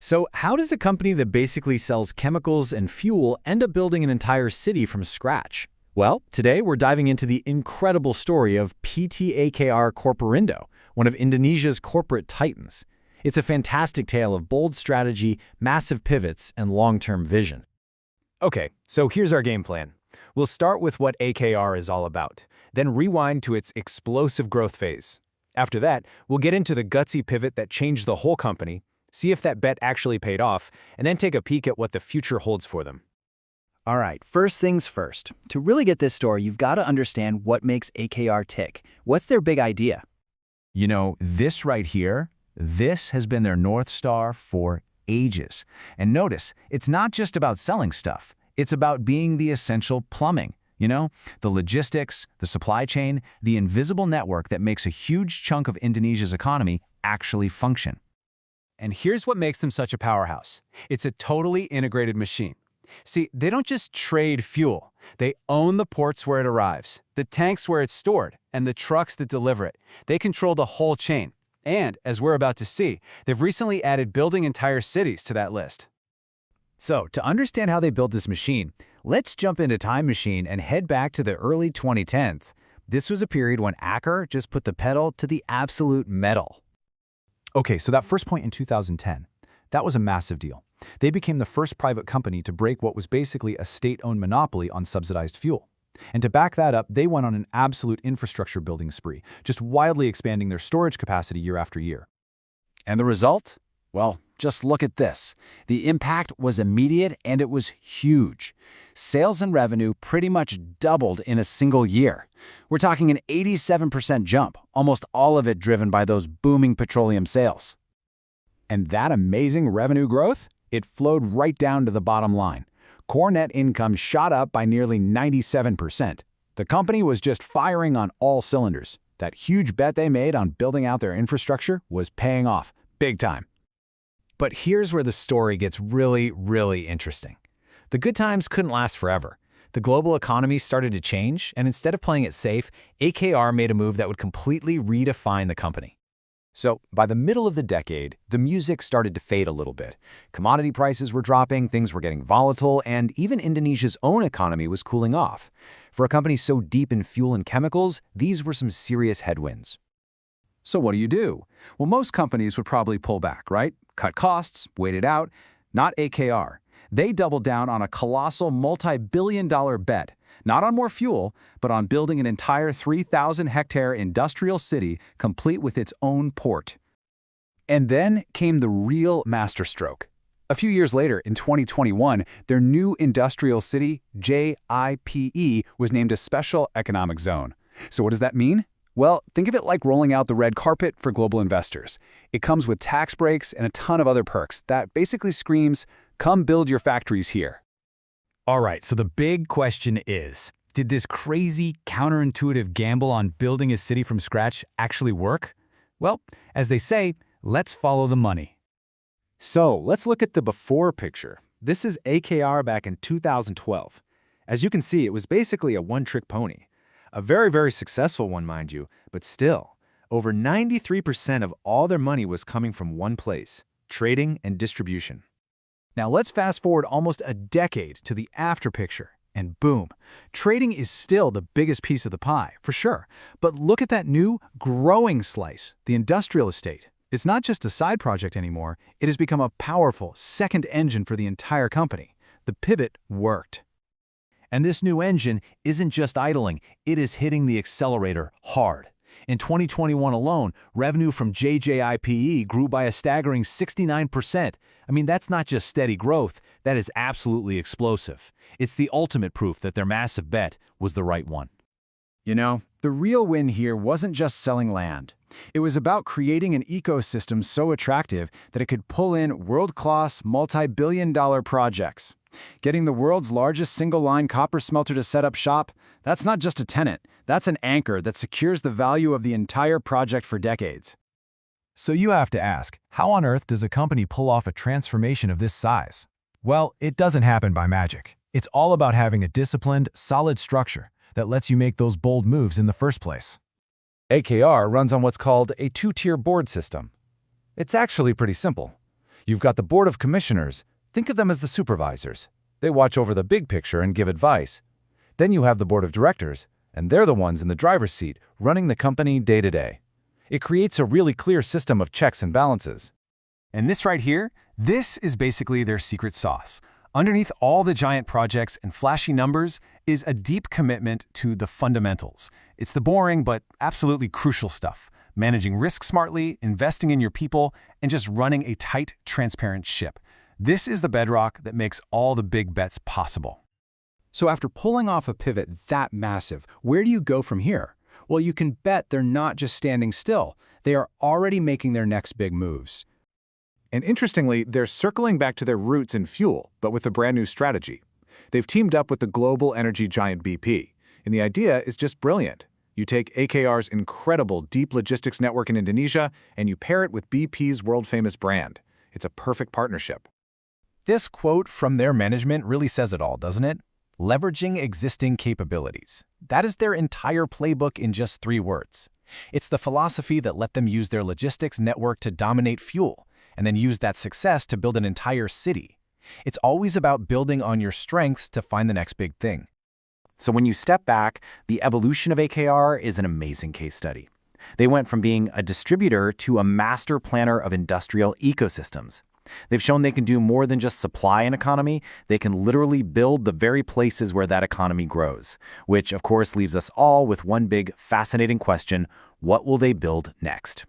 So how does a company that basically sells chemicals and fuel end up building an entire city from scratch? Well, today we're diving into the incredible story of PT-AKR Corporindo, one of Indonesia's corporate titans. It's a fantastic tale of bold strategy, massive pivots, and long-term vision. Okay, so here's our game plan. We'll start with what AKR is all about, then rewind to its explosive growth phase. After that, we'll get into the gutsy pivot that changed the whole company, see if that bet actually paid off, and then take a peek at what the future holds for them. All right, first things first. To really get this story, you've got to understand what makes AKR tick. What's their big idea? You know, this right here, this has been their North Star for ages. And notice, it's not just about selling stuff. It's about being the essential plumbing. You know, the logistics, the supply chain, the invisible network that makes a huge chunk of Indonesia's economy actually function. And here's what makes them such a powerhouse. It's a totally integrated machine. See, they don't just trade fuel. They own the ports where it arrives, the tanks where it's stored, and the trucks that deliver it. They control the whole chain. And, as we're about to see, they've recently added building entire cities to that list. So, to understand how they built this machine, let's jump into Time Machine and head back to the early 2010s. This was a period when AKR just put the pedal to the absolute metal. Okay, so that first point in 2010, that was a massive deal. They became the first private company to break what was basically a state-owned monopoly on subsidized fuel. And to back that up, they went on an absolute infrastructure building spree, just wildly expanding their storage capacity year after year. And the result? Well, just look at this. The impact was immediate and it was huge. Sales and revenue pretty much doubled in a single year. We're talking an 87% jump, almost all of it driven by those booming petroleum sales. And that amazing revenue growth, it flowed right down to the bottom line. Core net income shot up by nearly 97%. The company was just firing on all cylinders. That huge bet they made on building out their infrastructure was paying off, big time. But here's where the story gets really, really interesting. The good times couldn't last forever. The global economy started to change, and instead of playing it safe, AKR made a move that would completely redefine the company. So, by the middle of the decade, the music started to fade a little bit. Commodity prices were dropping, things were getting volatile, and even Indonesia's own economy was cooling off. For a company so deep in fuel and chemicals, these were some serious headwinds. So what do? Well, most companies would probably pull back, right? Cut costs, wait it out. Not AKR. They doubled down on a colossal multi-billion-dollar bet, not on more fuel, but on building an entire 3,000-hectare industrial city complete with its own port. And then came the real masterstroke. A few years later, in 2021, their new industrial city, JIPE, was named a Special Economic Zone. So what does that mean? Well, think of it like rolling out the red carpet for global investors. It comes with tax breaks and a ton of other perks that basically screams, come build your factories here. All right, so the big question is, did this crazy, counterintuitive gamble on building a city from scratch actually work? Well, as they say, let's follow the money. So let's look at the before picture. This is AKR back in 2012. As you can see, it was basically a one-trick pony. A very, very successful one, mind you, but still, over 93% of all their money was coming from one place, trading and distribution. Now let's fast forward almost a decade to the after picture, and boom, trading is still the biggest piece of the pie, for sure. But look at that new, growing slice, the industrial estate. It's not just a side project anymore, it has become a powerful second engine for the entire company. The pivot worked. And this new engine isn't just idling, it is hitting the accelerator hard. In 2021 alone, revenue from JJIPE grew by a staggering 69%. I mean, that's not just steady growth, that is absolutely explosive. It's the ultimate proof that their massive bet was the right one. You know, the real win here wasn't just selling land. It was about creating an ecosystem so attractive that it could pull in world-class, multi-billion-dollar projects. Getting the world's largest single-line copper smelter to set up shop, that's not just a tenant, that's an anchor that secures the value of the entire project for decades. So you have to ask, how on earth does a company pull off a transformation of this size? Well, it doesn't happen by magic. It's all about having a disciplined, solid structure that lets you make those bold moves in the first place. AKR runs on what's called a two-tier board system. It's actually pretty simple. You've got the board of commissioners. Think of them as the supervisors. They watch over the big picture and give advice. Then you have the board of directors, and they're the ones in the driver's seat, running the company day to day. It creates a really clear system of checks and balances. And this right here, this is basically their secret sauce. Underneath all the giant projects and flashy numbers is a deep commitment to the fundamentals. It's the boring but absolutely crucial stuff. Managing risk smartly, investing in your people, and just running a tight, transparent ship. This is the bedrock that makes all the big bets possible. So after pulling off a pivot that massive, where do you go from here? Well, you can bet they're not just standing still. They are already making their next big moves. And interestingly, they're circling back to their roots in fuel, but with a brand new strategy. They've teamed up with the global energy giant BP, and the idea is just brilliant. You take AKR's incredible deep logistics network in Indonesia, and you pair it with BP's world-famous brand. It's a perfect partnership. This quote from their management really says it all, doesn't it? Leveraging existing capabilities. That is their entire playbook in just 3 words. It's the philosophy that let them use their logistics network to dominate fuel, and then use that success to build an entire city. It's always about building on your strengths to find the next big thing. So when you step back, the evolution of AKR is an amazing case study. They went from being a distributor to a master planner of industrial ecosystems. They've shown they can do more than just supply an economy. They can literally build the very places where that economy grows, which of course leaves us all with one big fascinating question: what will they build next?